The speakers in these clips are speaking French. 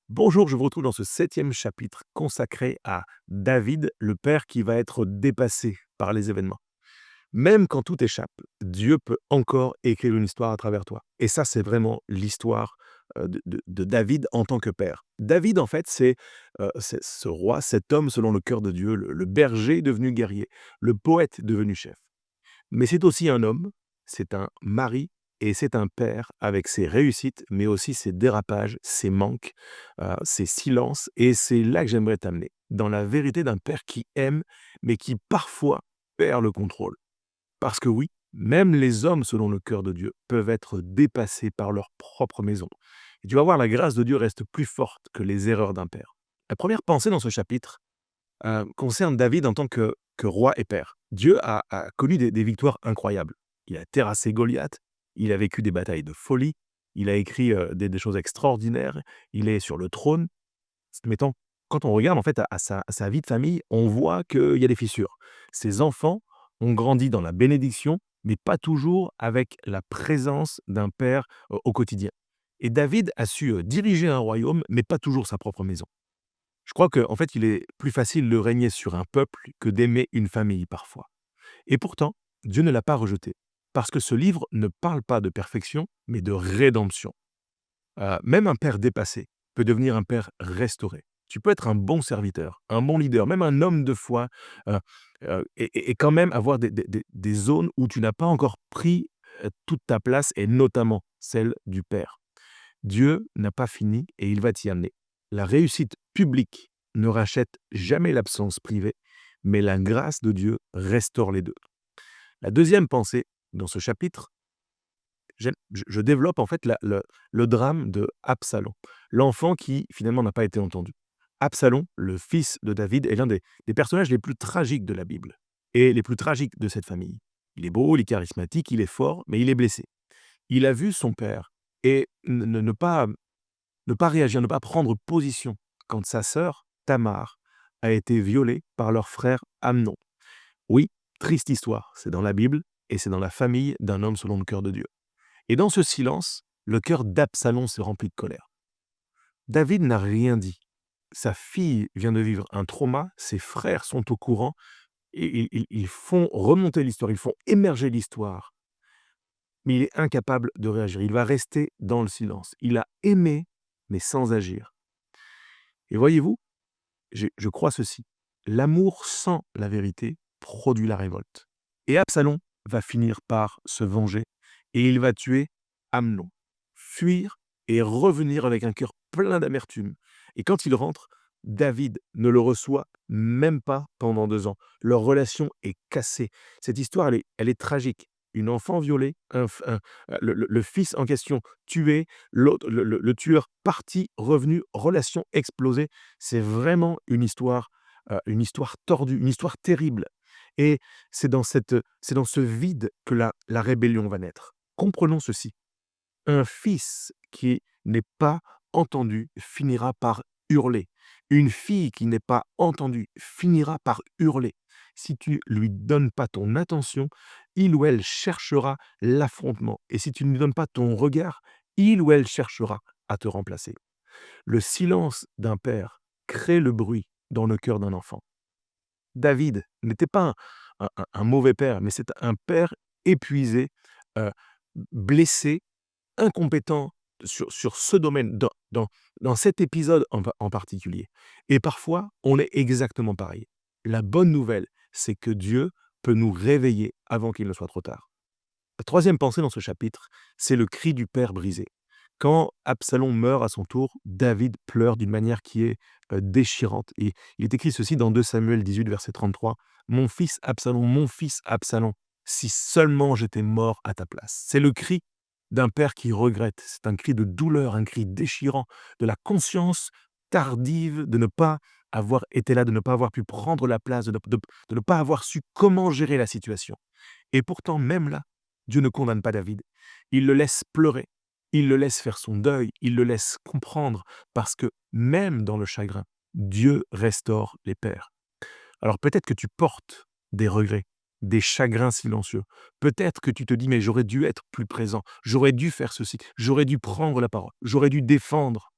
Bonjour, je vous retrouve dans ce septième chapitre consacré à David, le père qui va être dépassé par les événements. Même quand tout échappe, Dieu peut encore écrire une histoire à travers toi. Et ça, c'est vraiment l'histoire de David en tant que père. David, en fait, c'est ce roi, cet homme selon le cœur de Dieu, le berger devenu guerrier, le poète devenu chef. Mais c'est aussi un homme, c'est un mari et c'est un père avec ses réussites, mais aussi ses dérapages, ses manques, ses silences et c'est là que j'aimerais t'amener, dans la vérité d'un père qui aime, mais qui parfois perd le contrôle. Parce que oui, même les hommes selon le cœur de Dieu peuvent être dépassés par leur propre maison. Et tu vas voir, la grâce de Dieu reste plus forte que les erreurs d'un père. La première pensée dans ce chapitre, concerne David en tant que roi et père. Dieu a connu des victoires incroyables. Il a terrassé Goliath, il a vécu des batailles de folie, il a écrit, des choses extraordinaires, il est sur le trône. Mais quand on regarde en fait à sa vie de famille, on voit qu'il y a des fissures. Ses enfants ont grandi dans la bénédiction, mais pas toujours avec la présence d'un père, au quotidien. Et David a su, diriger un royaume, mais pas toujours sa propre maison. Je crois qu'en fait, il est plus facile de régner sur un peuple que d'aimer une famille parfois. Et pourtant, Dieu ne l'a pas rejeté, parce que ce livre ne parle pas de perfection, mais de rédemption. Même un père dépassé peut devenir un père restauré. Tu peux être un bon serviteur, un bon leader, même un homme de foi, et quand même avoir des zones où tu n'as pas encore pris toute ta place, et notamment celle du père. Dieu n'a pas fini et il va t'y amener. La réussite publique ne rachète jamais l'absence privée, mais la grâce de Dieu restaure les deux. La deuxième pensée dans ce chapitre, je développe en fait le drame de Absalom, l'enfant qui finalement n'a pas été entendu. Absalom, le fils de David, est l'un des personnages les plus tragiques de la Bible et les plus tragiques de cette famille. Il est beau, il est charismatique, il est fort, mais il est blessé. Il a vu son père et ne pas réagir, ne pas prendre position quand sa sœur, Tamar, a été violée par leur frère Amnon. Oui, triste histoire, c'est dans la Bible et c'est dans la famille d'un homme selon le cœur de Dieu. Et dans ce silence, le cœur d'Absalom se remplit de colère. David n'a rien dit. Sa fille vient de vivre un trauma, ses frères sont au courant, et ils font remonter l'histoire, ils font émerger l'histoire, mais il est incapable de réagir. Il va rester dans le silence. Il a aimé, mais sans agir. Et voyez-vous, je crois ceci, l'amour sans la vérité produit la révolte. Et Absalom va finir par se venger et il va tuer Amnon, fuir et revenir avec un cœur plein d'amertume. Et quand il rentre, David ne le reçoit même pas pendant 2 ans. Leur relation est cassée. Cette histoire, elle est tragique. Une enfant violée, le fils en question tué, l'autre, le tueur parti, revenu, relation explosée. C'est vraiment une histoire tordue, une histoire terrible. Et c'est dans ce vide que la rébellion va naître. Comprenons ceci, un fils qui n'est pas entendu finira par hurler. Une fille qui n'est pas entendue finira par hurler. Si tu lui donnes pas ton attention, il ou elle cherchera l'affrontement. Et si tu ne lui donnes pas ton regard, il ou elle cherchera à te remplacer. Le silence d'un père crée le bruit dans le cœur d'un enfant. David n'était pas un mauvais père, mais c'est un père épuisé, heu, blessé, incompétent sur ce domaine, dans cet épisode en particulier. Et parfois, on est exactement pareil. La bonne nouvelle, c'est que Dieu peut nous réveiller avant qu'il ne soit trop tard. La troisième pensée dans ce chapitre, c'est le cri du père brisé. Quand Absalom meurt à son tour, David pleure d'une manière qui est déchirante. Et il est écrit ceci dans 2 Samuel 18, verset 33. Mon fils Absalom, si seulement j'étais mort à ta place. C'est le cri d'un père qui regrette. C'est un cri de douleur, un cri déchirant, de la conscience tardive de ne pas avoir été là, de ne pas avoir pu prendre la place, de ne pas avoir su comment gérer la situation. Et pourtant, même là, Dieu ne condamne pas David. Il le laisse pleurer, il le laisse faire son deuil, il le laisse comprendre, parce que même dans le chagrin, Dieu restaure les pères. Alors peut-être que tu portes des regrets, des chagrins silencieux. Peut-être que tu te dis, mais j'aurais dû être plus présent, j'aurais dû faire ceci, j'aurais dû prendre la parole, j'aurais dû défendre.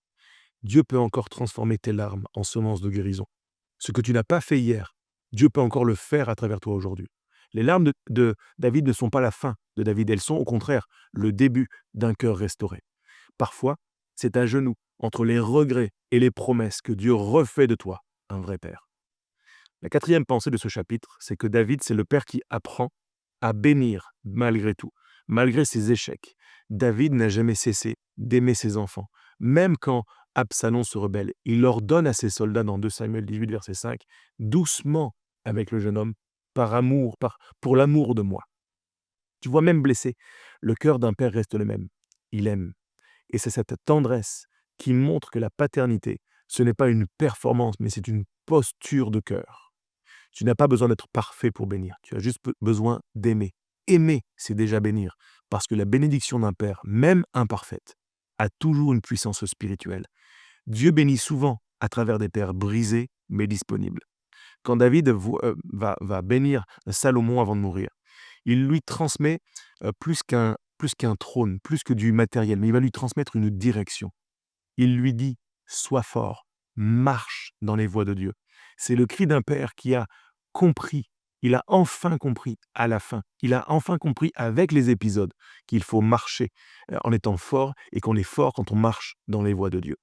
Dieu peut encore transformer tes larmes en semences de guérison. Ce que tu n'as pas fait hier, Dieu peut encore le faire à travers toi aujourd'hui. Les larmes de David ne sont pas la fin de David, elles sont au contraire le début d'un cœur restauré. Parfois, c'est à genoux, entre les regrets et les promesses, que Dieu refait de toi un vrai père. La quatrième pensée de ce chapitre, c'est que David, c'est le père qui apprend à bénir malgré tout, malgré ses échecs. David n'a jamais cessé d'aimer ses enfants. Même quand Absalom se rebelle, il ordonne à ses soldats dans 2 Samuel 18, verset 5, doucement avec le jeune homme, par amour, pour l'amour de moi. Tu vois, même blessé, le cœur d'un père reste le même. Il aime. Et c'est cette tendresse qui montre que la paternité, ce n'est pas une performance, mais c'est une posture de cœur. Tu n'as pas besoin d'être parfait pour bénir, tu as juste besoin d'aimer. Aimer, c'est déjà bénir, parce que la bénédiction d'un père, même imparfaite, a toujours une puissance spirituelle. Dieu bénit souvent à travers des pères brisés, mais disponibles. Quand David va bénir Salomon avant de mourir, il lui transmet plus qu'un trône, plus que du matériel, mais il va lui transmettre une direction. Il lui dit: «Sois fort, marche dans les voies de Dieu». C'est le cri d'un père qui a compris, il a enfin compris à la fin, il a enfin compris avec les épisodes qu'il faut marcher, en étant fort et qu'on est fort quand on marche dans les voies de Dieu.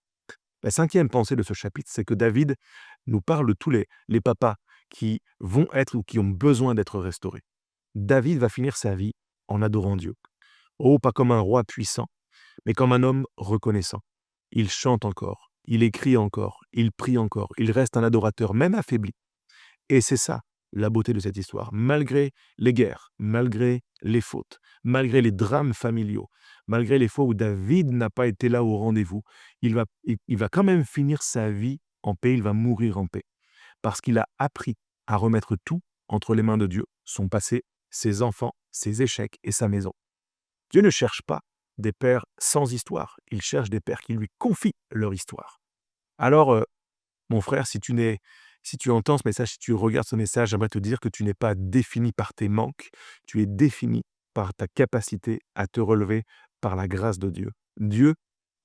La cinquième pensée de ce chapitre, c'est que David nous parle de tous les papas qui vont être ou qui ont besoin d'être restaurés. David va finir sa vie en adorant Dieu. Oh, pas comme un roi puissant, mais comme un homme reconnaissant. Il chante encore, il écrit encore, il prie encore, il reste un adorateur, même affaibli. Et c'est ça, la beauté de cette histoire. Malgré les guerres, malgré les fautes, malgré les drames familiaux, malgré les fois où David n'a pas été là au rendez-vous, il va quand même finir sa vie en paix, il va mourir en paix. Parce qu'il a appris à remettre tout entre les mains de Dieu, son passé, ses enfants, ses échecs et sa maison. Dieu ne cherche pas des pères sans histoire, il cherche des pères qui lui confient leur histoire. Alors, mon frère, si tu entends ce message, si tu regardes ce message, j'aimerais te dire que tu n'es pas défini par tes manques, tu es défini par ta capacité à te relever par la grâce de Dieu. Dieu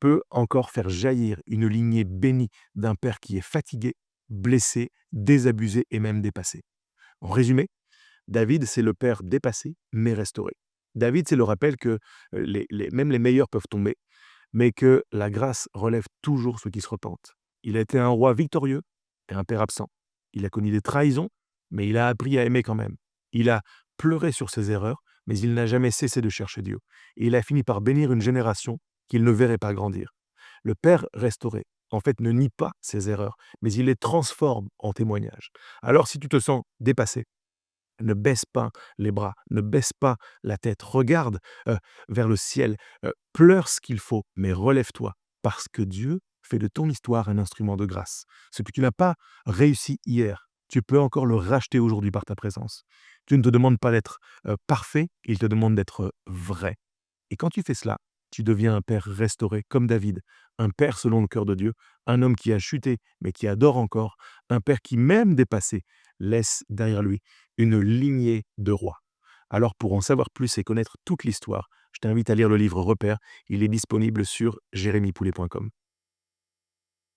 peut encore faire jaillir une lignée bénie d'un père qui est fatigué, blessé, désabusé et même dépassé. En résumé, David, c'est le père dépassé, mais restauré. David, c'est le rappel que même les meilleurs peuvent tomber, mais que la grâce relève toujours ceux qui se repentent. Il a été un roi victorieux et un père absent. Il a connu des trahisons, mais il a appris à aimer quand même. Il a pleuré sur ses erreurs, mais il n'a jamais cessé de chercher Dieu. Et il a fini par bénir une génération qu'il ne verrait pas grandir. Le père restauré, en fait, ne nie pas ses erreurs, mais il les transforme en témoignages. Alors si tu te sens dépassé, ne baisse pas les bras, ne baisse pas la tête. Regarde vers le ciel, pleure ce qu'il faut, mais relève-toi, parce que Dieu fait de ton histoire un instrument de grâce. Ce que tu n'as pas réussi hier, tu peux encore le racheter aujourd'hui par ta présence. Dieu ne te demande pas d'être parfait, il te demande d'être vrai. Et quand tu fais cela, tu deviens un père restauré comme David, un père selon le cœur de Dieu, un homme qui a chuté mais qui adore encore, un père qui, même dépassé, laisse derrière lui une lignée de rois. Alors pour en savoir plus et connaître toute l'histoire, je t'invite à lire le livre Repères. Il est disponible sur jérémypoulet.com.